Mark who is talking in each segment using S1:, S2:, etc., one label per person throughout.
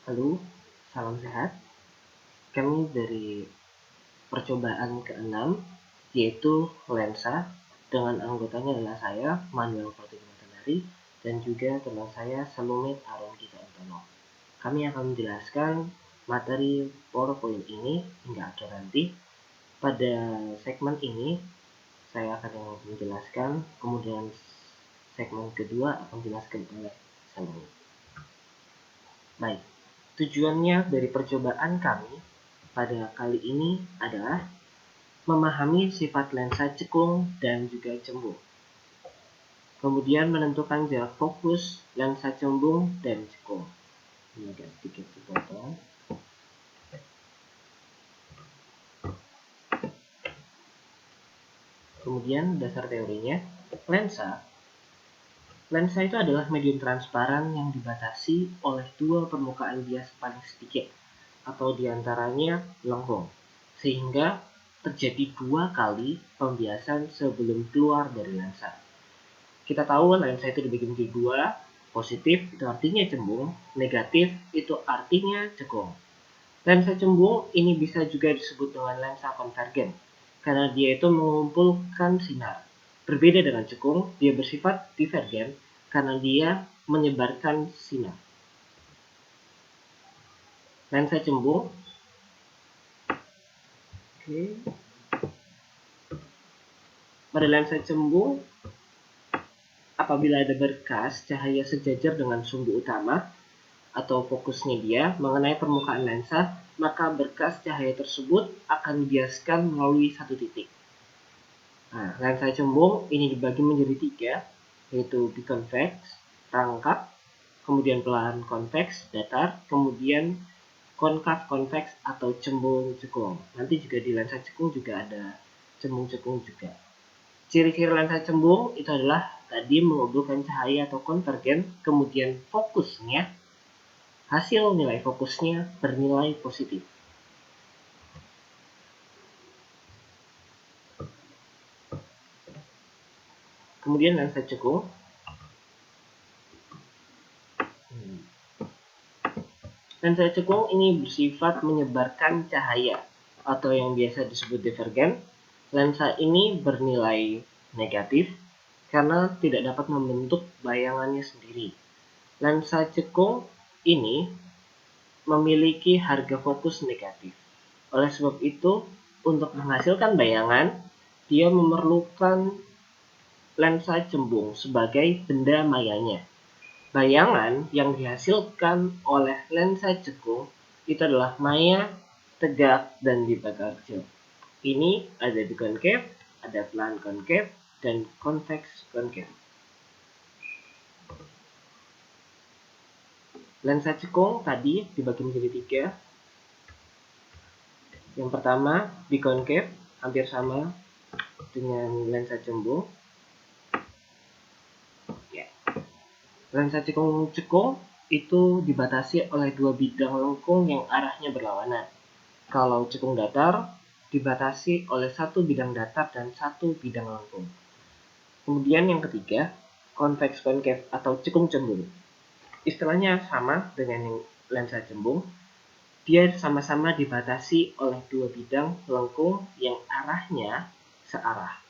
S1: Halo, salam sehat. Kami dari percobaan ke-6, yaitu lensa, dengan anggotanya adalah saya, Manuel Pratikmatandari, dan juga teman saya, Salumit Aron Gita Antono. Kami akan menjelaskan materi PowerPoint ini hingga akhir nanti. Pada segmen ini, saya akan menjelaskan, kemudian segmen kedua akan dijelaskan oleh Salumit. Baik, tujuannya dari percobaan kami pada kali ini adalah memahami sifat lensa cekung dan juga cembung. Kemudian menentukan jarak fokus lensa cembung dan cekung. Ini agak sedikit dipotong. Kemudian dasar teorinya, lensa itu adalah medium transparan yang dibatasi oleh dua permukaan bias paling sedikit, atau diantaranya lengkung, sehingga terjadi dua kali pembiasan sebelum keluar dari lensa. Kita tahu lensa itu dibagi menjadi dua, positif itu artinya cembung, negatif itu artinya cekung. Lensa cembung ini bisa juga disebut dengan lensa konvergen, karena dia itu mengumpulkan sinar. Berbeda dengan cekung, dia bersifat divergen, karena dia menyebarkan sinar. Lensa cembung, pada lensa cembung, apabila ada berkas cahaya sejajar dengan sumbu utama atau fokusnya dia mengenai permukaan lensa, maka berkas cahaya tersebut akan dibiaskan melalui satu titik. Nah, lensa cembung ini dibagi menjadi tiga, yaitu biconvex, rangkap, kemudian pelan konveks, datar, kemudian konkav konveks atau cembung cekung. Nanti juga di lensa cekung juga ada cembung cekung juga. Ciri-ciri lensa cembung itu adalah tadi mengumpulkan cahaya atau konvergen, kemudian fokusnya, hasil nilai fokusnya bernilai positif. Kemudian lensa cekung, lensa cekung ini bersifat menyebarkan cahaya atau yang biasa disebut divergen. Lensa ini bernilai negatif karena tidak dapat membentuk bayangannya sendiri. Lensa cekung ini memiliki harga fokus negatif. Oleh sebab itu, untuk menghasilkan bayangan, dia memerlukan lensa cembung sebagai benda mayanya. Bayangan yang dihasilkan oleh lensa cekung itu adalah maya, tegak, dan dibakar kecil. Ini ada di konkav, ada pelan konkav, dan konveks konkav. Lensa cekung tadi dibagi menjadi tiga. Yang pertama, bikonkav, hampir sama dengan lensa cembung. Lensa cekung itu dibatasi oleh dua bidang lengkung yang arahnya berlawanan. Kalau cekung datar dibatasi oleh satu bidang datar dan satu bidang lengkung. Kemudian yang ketiga, konveks konkav atau cekung cembung. Istilahnya sama dengan lensa cembung. Dia sama-sama dibatasi oleh dua bidang lengkung yang arahnya searah.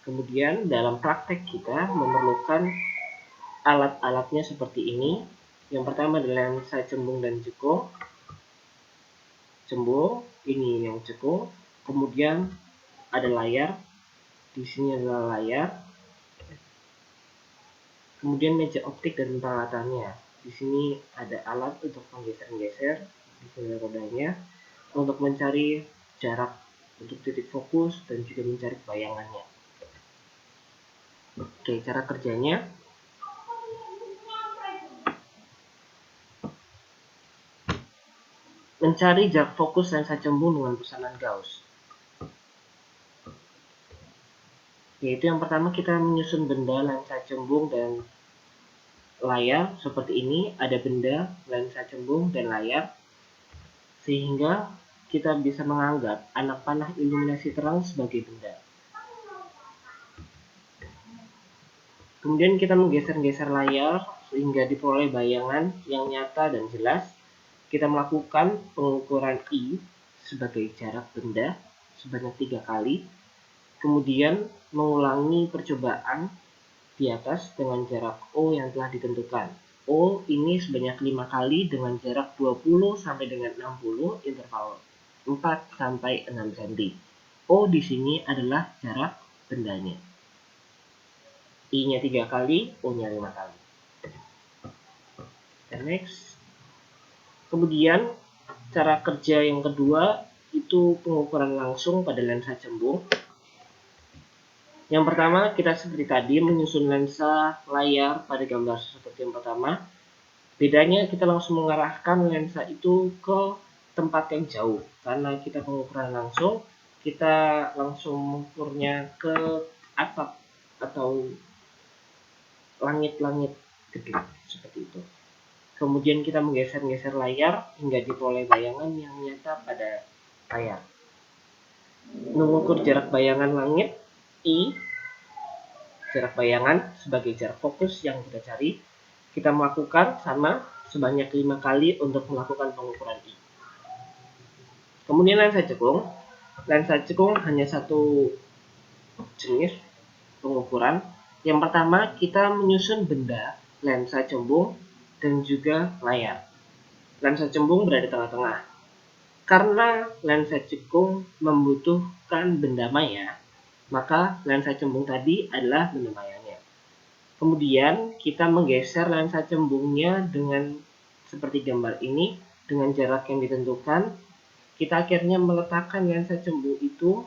S1: Kemudian dalam praktek kita memerlukan alat-alatnya seperti ini. Yang pertama adalah lensa cembung dan cekung. Cembung, ini yang cekung. Kemudian ada layar. Di sini adalah layar. Kemudian meja optik dan peralatannya. Di sini ada alat untuk menggeser-geser. Di sini rodanya untuk mencari jarak untuk titik fokus dan juga mencari bayangannya. Oke, cara kerjanya. Mencari jarak fokus lensa cembung dengan pesanan Gauss. Yaitu yang pertama kita menyusun benda lensa cembung dan layar seperti ini. Ada benda, lensa cembung, dan layar. Sehingga kita bisa menganggap anak panah iluminasi terang sebagai benda. Kemudian kita menggeser-geser layar sehingga diperoleh bayangan yang nyata dan jelas. Kita melakukan pengukuran I sebagai jarak benda sebanyak 3 kali. Kemudian mengulangi percobaan di atas dengan jarak O yang telah ditentukan. O ini sebanyak 5 kali dengan jarak 20 sampai dengan 60 interval 4 sampai 6 cm. O di sini adalah jarak bendanya. I-nya 3 kali, O-nya 5 kali. Dan next. Kemudian cara kerja yang kedua itu pengukuran langsung pada lensa cembung. Yang pertama, kita seperti tadi menyusun lensa layar pada gambar seperti yang pertama. Bedanya kita langsung mengarahkan lensa itu ke tempat yang jauh. Karena kita pengukuran langsung, kita langsung mengukurnya ke atap atau langit-langit gedung seperti itu. Kemudian kita menggeser-geser layar hingga diperoleh bayangan yang nyata pada layar. Mengukur jarak bayangan langit, I, jarak bayangan sebagai jarak fokus yang kita cari. Kita melakukan sama sebanyak 5 kali untuk melakukan pengukuran I. Kemudian lensa cekung. Lensa cekung hanya satu jenis pengukuran. Yang pertama, kita menyusun benda lensa cembung dan juga layar. Lensa cembung berada di tengah-tengah. Karena lensa cekung membutuhkan benda maya, maka lensa cembung tadi adalah benda mayanya. Kemudian kita menggeser lensa cembungnya dengan seperti gambar ini dengan jarak yang ditentukan. Kita akhirnya meletakkan lensa cembung itu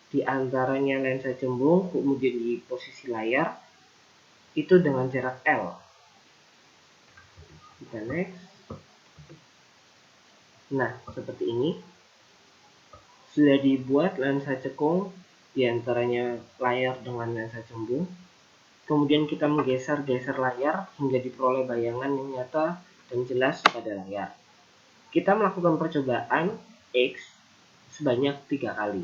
S1: di antaranya lensa cembung kemudian di posisi layar itu dengan jarak L. Kita next. Nah, seperti ini. Sudah dibuat lensa cekung di antaranya layar dengan lensa cembung. Kemudian kita menggeser-geser layar hingga diperoleh bayangan yang nyata dan jelas pada layar. Kita melakukan percobaan X sebanyak 3 kali.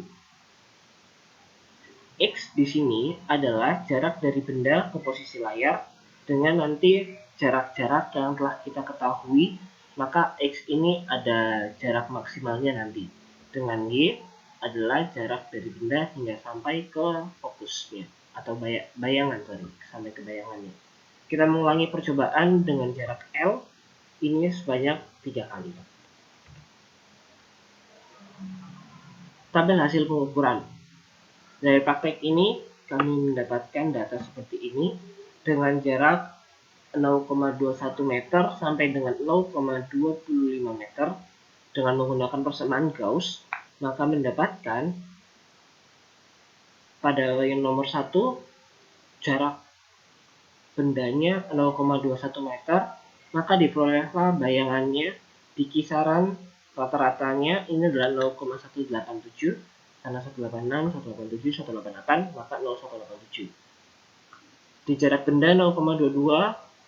S1: X di sini adalah jarak dari benda ke posisi layar dengan nanti jarak-jarak yang telah kita ketahui, maka X ini ada jarak maksimalnya nanti. Dengan Y adalah jarak dari benda hingga sampai ke fokusnya atau bayangan sampai ke bayangannya. Kita mengulangi percobaan dengan jarak L ini sebanyak 3 kali. Tabel hasil pengukuran. Dari praktek ini, kami mendapatkan data seperti ini dengan jarak 0,21 meter sampai dengan 0,25 meter dengan menggunakan persamaan Gauss, maka mendapatkan pada yang nomor 1 jarak bendanya 0,21 meter, maka diperolehlah bayangannya di kisaran rata-ratanya ini adalah 0,187 karena 186, 187, 188, maka 0,187. Di jarak benda 0,22,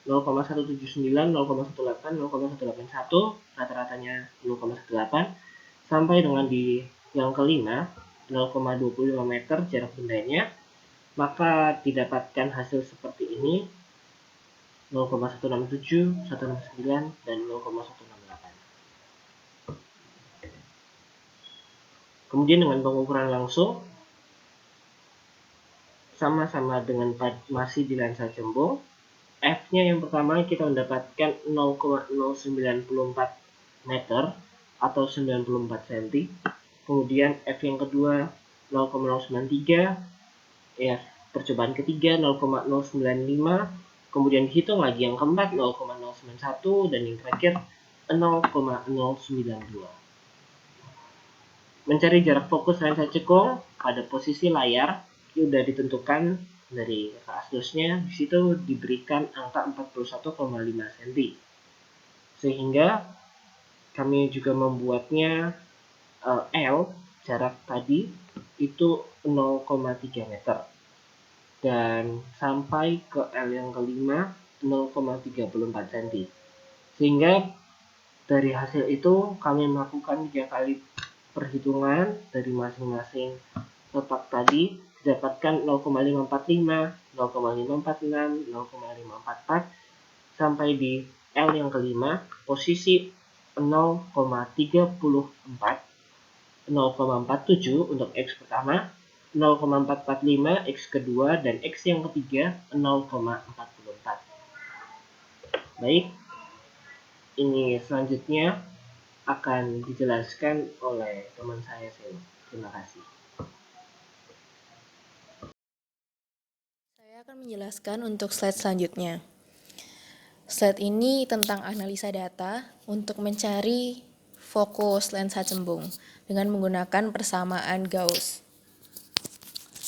S1: 0,179, 0,18, 0,181, rata-ratanya 0,18, sampai dengan di yang kelima 0,25 meter jarak bendanya, maka didapatkan hasil seperti ini 0,167, 169, dan 0,168. Kemudian dengan pengukuran langsung sama-sama dengan masih di lensa cembung, F-nya yang pertama kita mendapatkan 0,094 meter atau 94 cm. Kemudian F yang kedua 0,093, F percobaan ketiga 0,095, kemudian dihitung lagi yang keempat 0,091 dan yang terakhir 0,092. Mencari jarak fokus lensa cekung pada posisi layar sudah ditentukan dari kasusnya. Di situ diberikan angka 41,5 cm. Sehingga kami juga membuatnya L jarak tadi itu 0,3 meter. Dan sampai ke L yang kelima 0,34 cm. Sehingga dari hasil itu kami melakukan 3 kali perhitungan dari masing-masing letak tadi dapatkan 0,545, 0,546, 0,544 sampai di L yang kelima, posisi 0,34, 0,47 untuk X pertama, 0,445 X kedua, dan X yang ketiga 0,44. Baik, ini selanjutnya akan dijelaskan oleh teman saya Seno. Terima kasih.
S2: Saya akan menjelaskan untuk slide selanjutnya. Slide ini tentang analisa data untuk mencari fokus lensa cembung dengan menggunakan persamaan Gauss.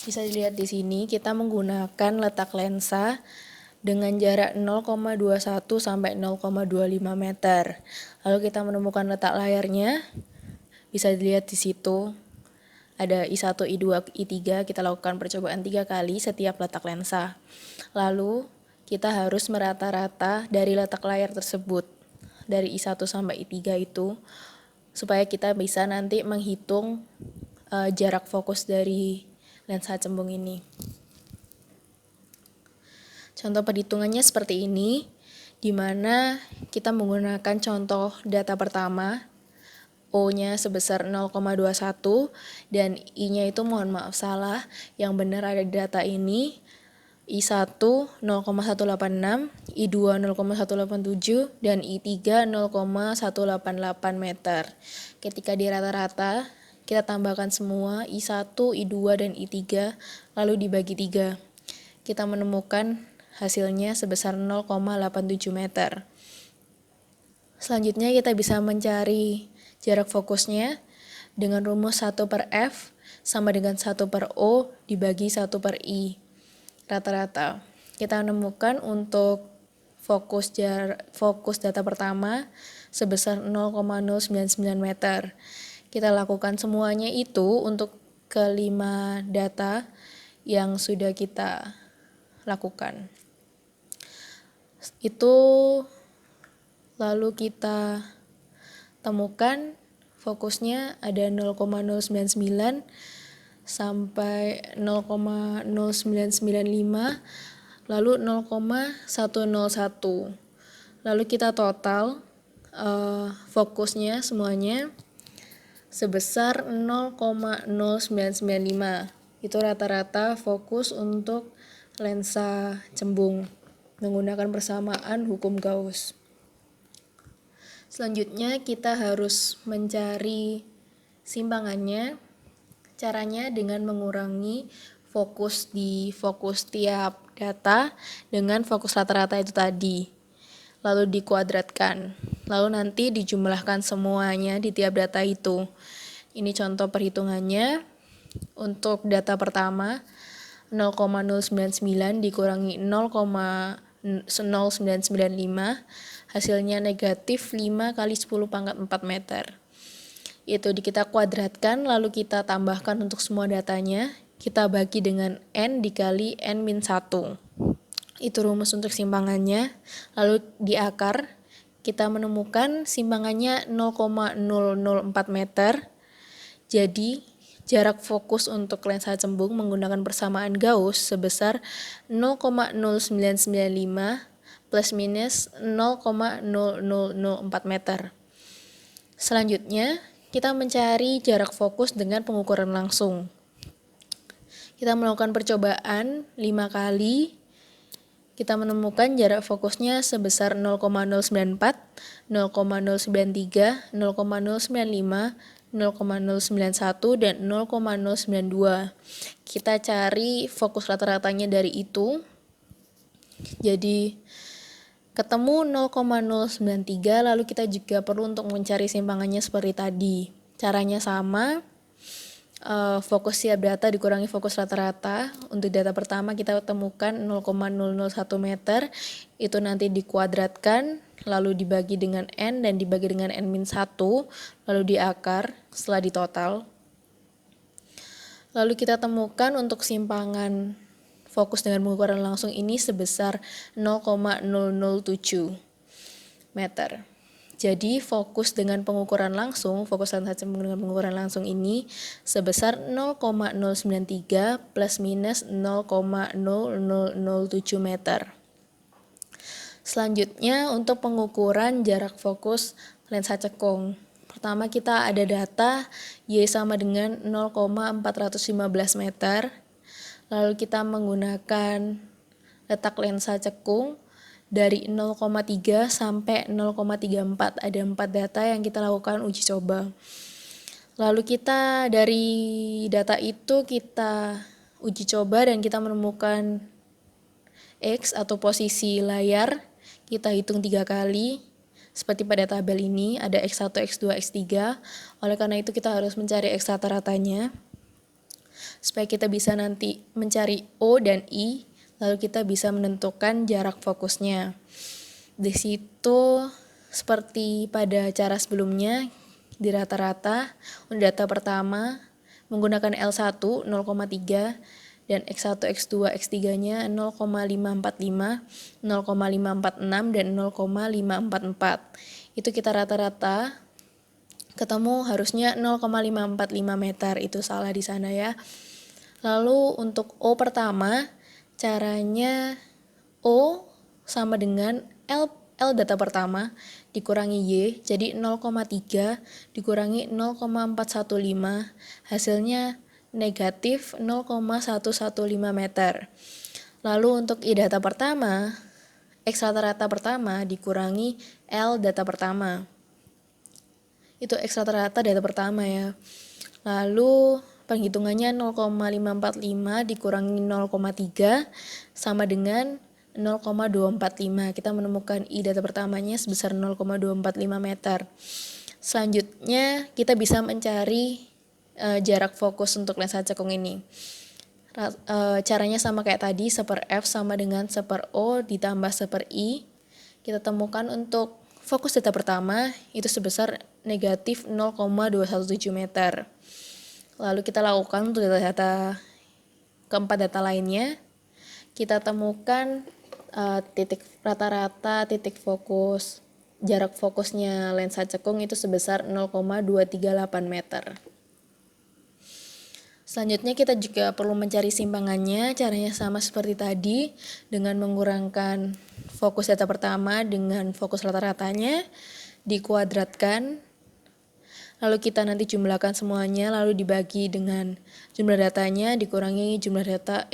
S2: Bisa dilihat di sini kita menggunakan letak lensa dengan jarak 0,21 sampai 0,25 meter. Lalu kita menemukan letak layarnya. Bisa dilihat di situ. Ada I1, I2, I3, kita lakukan percobaan 3 kali setiap letak lensa. Lalu kita harus merata-rata dari letak layar tersebut, dari I1 sampai I3 itu, supaya kita bisa nanti menghitung jarak fokus dari lensa cembung ini. Contoh perhitungannya seperti ini, di mana kita menggunakan contoh data pertama, O-nya sebesar 0,21 dan I-nya itu mohon maaf salah, yang benar ada di data ini I1 0,186, I2 0,187 dan I3 0,188 meter. Ketika di rata-rata, kita tambahkan semua I1, I2 dan I3 lalu dibagi 3. Kita menemukan hasilnya sebesar 0,87 meter. Selanjutnya kita bisa mencari jarak fokusnya dengan rumus 1/F sama dengan 1/O dibagi 1/I. Rata-rata. Kita menemukan untuk fokus data pertama sebesar 0,099 meter. Kita lakukan semuanya itu untuk kelima data yang sudah kita lakukan. Itu lalu kita temukan fokusnya ada 0,099 sampai 0,0995 lalu 0,101. Lalu kita total fokusnya semuanya sebesar 0,0995. Itu rata-rata fokus untuk lensa cembung menggunakan persamaan hukum Gauss. Selanjutnya kita harus mencari simpangannya. Caranya dengan mengurangi fokus tiap data dengan fokus rata-rata itu tadi. Lalu dikuadratkan. Lalu nanti dijumlahkan semuanya di tiap data itu. Ini contoh perhitungannya. Untuk data pertama 0,099 dikurangi 0,0995 hasilnya negatif 5 kali 10 pangkat 4 meter. Itu kita kuadratkan lalu kita tambahkan untuk semua datanya, kita bagi dengan N dikali N-1. Itu rumus untuk simpangannya. Lalu di akar kita menemukan simpangannya 0,004 meter. Jadi jarak fokus untuk lensa cembung menggunakan persamaan Gauss sebesar 0,0995 plus minus 0,0004 meter. Selanjutnya, kita mencari jarak fokus dengan pengukuran langsung. Kita melakukan percobaan 5 kali. Kita menemukan jarak fokusnya sebesar 0,094, 0,093, 0,095, 0,091 dan 0,092. Kita cari fokus rata-ratanya dari itu. Jadi ketemu 0,093, lalu kita juga perlu untuk mencari simpangannya seperti tadi. Caranya sama, fokus tiap data dikurangi fokus rata-rata. Untuk data pertama kita temukan 0,001 meter, itu nanti dikuadratkan, lalu dibagi dengan N dan dibagi dengan N-1, lalu diakar setelah ditotal. Lalu kita temukan untuk simpangan fokus dengan pengukuran langsung ini sebesar 0,007 meter. Jadi fokus dengan pengukuran langsung, fokus lensa cembung dengan pengukuran langsung ini sebesar 0,093 plus minus 0,0007 meter. Selanjutnya untuk pengukuran jarak fokus lensa cekung. Pertama kita ada data Y sama dengan 0,415 meter. Lalu kita menggunakan letak lensa cekung dari 0,3 sampai 0,34. Ada 4 data yang kita lakukan uji coba. Lalu kita dari data itu kita uji coba dan kita menemukan X atau posisi layar. Kita hitung 3 kali. Seperti pada tabel ini ada X1, X2, X3. Oleh karena itu kita harus mencari X rata-ratanya. Supaya kita bisa nanti mencari O dan I. Lalu kita bisa menentukan jarak fokusnya. Di situ seperti pada cara sebelumnya di rata-rata untuk data pertama menggunakan L1 0,3 dan X1, X2, X3-nya 0,545, 0,546 dan 0,544. Itu kita rata-rata ketemu harusnya 0,545 meter, itu salah di sana ya. Lalu untuk O pertama, caranya O sama dengan L data pertama dikurangi Y, jadi 0,3 dikurangi 0,415, hasilnya negatif 0,115 meter. Lalu untuk I data pertama, X rata-rata pertama dikurangi L data pertama. Itu X rata-rata data pertama ya. Lalu penghitungannya 0,545 dikurangi 0,3 sama dengan 0,245. Kita menemukan I data pertamanya sebesar 0,245 meter. Selanjutnya kita bisa mencari jarak fokus untuk lensa cekung ini. Caranya sama kayak tadi, 1/F sama dengan 1/O ditambah 1/I. Kita temukan untuk fokus data pertama itu sebesar negatif 0,217 meter. Lalu kita lakukan untuk data-data keempat data lainnya. Kita temukan titik rata-rata titik fokus, jarak fokusnya lensa cekung itu sebesar 0,238 meter. Selanjutnya kita juga perlu mencari simpangannya. Caranya sama seperti tadi dengan mengurangkan fokus data pertama dengan fokus rata-ratanya dikuadratkan. Lalu kita nanti jumlahkan semuanya lalu dibagi dengan jumlah datanya dikurangi jumlah data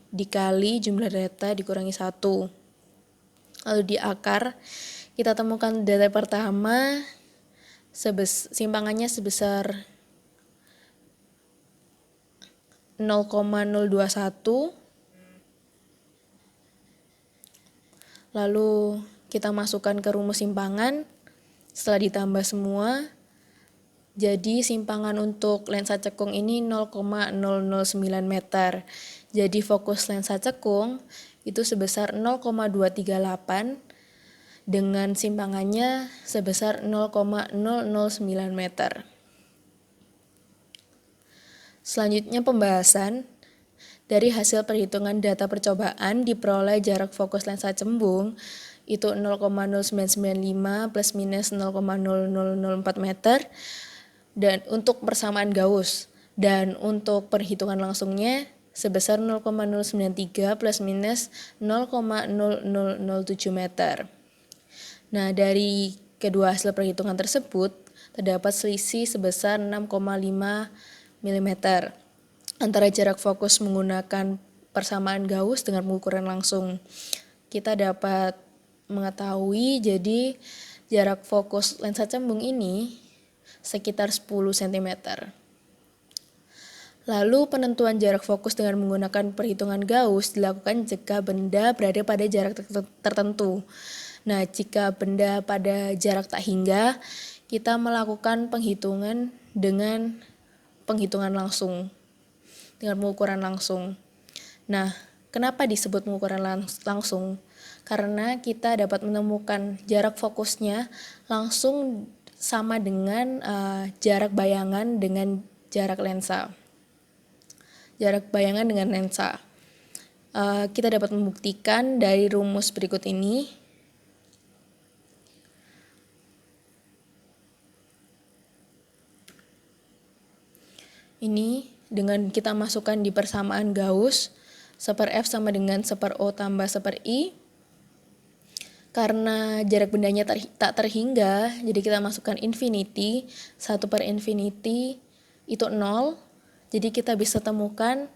S2: dikali jumlah data dikurangi 1. Lalu di akar kita temukan data pertama simpangannya sebesar 0,021. Lalu kita masukkan ke rumus simpangan. Setelah ditambah semua, jadi simpangan untuk lensa cekung ini 0,009 meter. Jadi fokus lensa cekung itu sebesar 0,238 dengan simpangannya sebesar 0,009 meter. Selanjutnya pembahasan. Dari hasil perhitungan data percobaan diperoleh jarak fokus lensa cembung itu 0,0995 plus minus 0,0004 meter dan untuk persamaan Gauss, dan untuk perhitungan langsungnya sebesar 0,093 plus minus 0,0007 meter. Nah, dari kedua hasil perhitungan tersebut terdapat selisih sebesar 6,5 mm antara jarak fokus menggunakan persamaan Gauss dengan pengukuran langsung. Kita dapat mengetahui jadi jarak fokus lensa cembung ini sekitar 10 cm. Lalu penentuan jarak fokus dengan menggunakan perhitungan Gauss dilakukan jika benda berada pada jarak tertentu. Nah, jika benda pada jarak tak hingga, kita melakukan penghitungan dengan penghitungan langsung, dengan pengukuran langsung. Nah, kenapa disebut pengukuran langsung? Karena kita dapat menemukan jarak fokusnya langsung sama dengan jarak bayangan dengan jarak lensa. Jarak bayangan dengan lensa. Kita dapat membuktikan dari rumus berikut ini. Ini dengan kita masukkan di persamaan Gauss, 1/f sama dengan 1/o tambah 1/i. Karena jarak bendanya tak terhingga, jadi kita masukkan infinity, 1/infinity itu 0. Jadi kita bisa temukan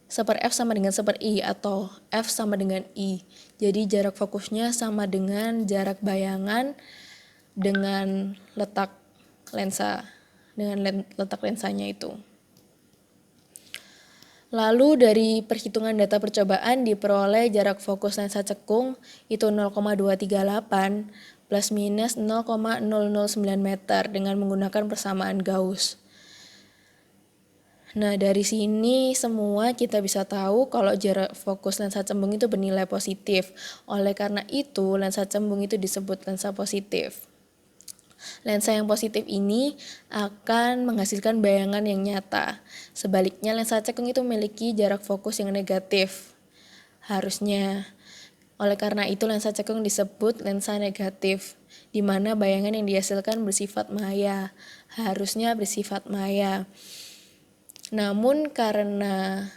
S2: 1/f sama dengan 1/i atau f sama dengan i. Jadi jarak fokusnya sama dengan jarak bayangan dengan letak lensa, dengan letak lensanya itu. Lalu dari perhitungan data percobaan diperoleh jarak fokus lensa cekung itu 0,238 plus minus 0,009 meter dengan menggunakan persamaan Gauss. Nah, dari sini semua kita bisa tahu kalau jarak fokus lensa cembung itu bernilai positif. Oleh karena itu, lensa cembung itu disebut lensa positif. Lensa yang positif ini akan menghasilkan bayangan yang nyata. Sebaliknya, lensa cekung itu memiliki jarak fokus yang negatif. Harusnya. Oleh karena itu, lensa cekung disebut lensa negatif, di mana bayangan yang dihasilkan bersifat maya. Harusnya bersifat maya. Namun karena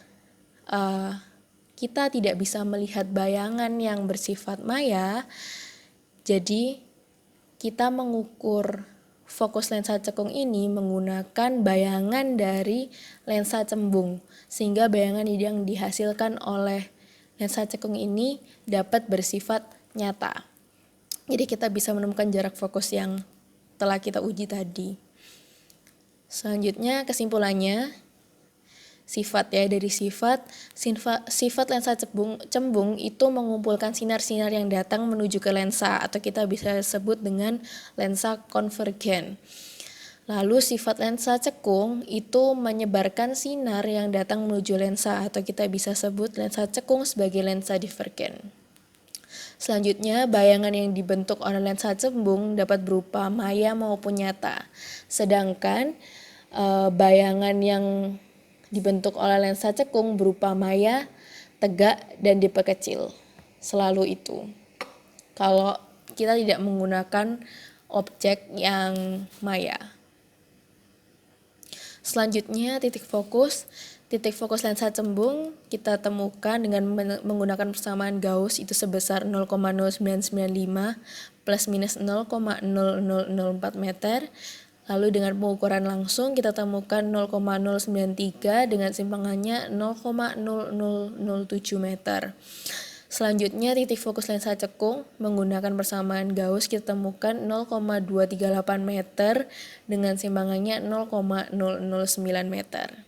S2: kita tidak bisa melihat bayangan yang bersifat maya, jadi kita mengukur fokus lensa cekung ini menggunakan bayangan dari lensa cembung, sehingga bayangan yang dihasilkan oleh lensa cekung ini dapat bersifat nyata. Jadi kita bisa menemukan jarak fokus yang telah kita uji tadi. Selanjutnya kesimpulannya, dari sifat lensa cembung itu mengumpulkan sinar-sinar yang datang menuju ke lensa, atau kita bisa sebut dengan lensa konvergen. Lalu sifat lensa cekung itu menyebarkan sinar yang datang menuju lensa, atau kita bisa sebut lensa cekung sebagai lensa divergen. Selanjutnya, bayangan yang dibentuk oleh lensa cembung dapat berupa maya maupun nyata. Sedangkan bayangan yang dibentuk oleh lensa cekung berupa maya, tegak, dan diperkecil. Selalu itu. Kalau kita tidak menggunakan objek yang maya. Selanjutnya, titik fokus. Titik fokus lensa cembung kita temukan dengan menggunakan persamaan Gauss itu sebesar 0,0995 plus minus 0,0004 meter. Lalu dengan pengukuran langsung kita temukan 0,093 dengan simpangannya 0,0007 meter. Selanjutnya titik fokus lensa cekung menggunakan persamaan Gauss kita temukan 0,238 meter dengan simpangannya 0,009 meter.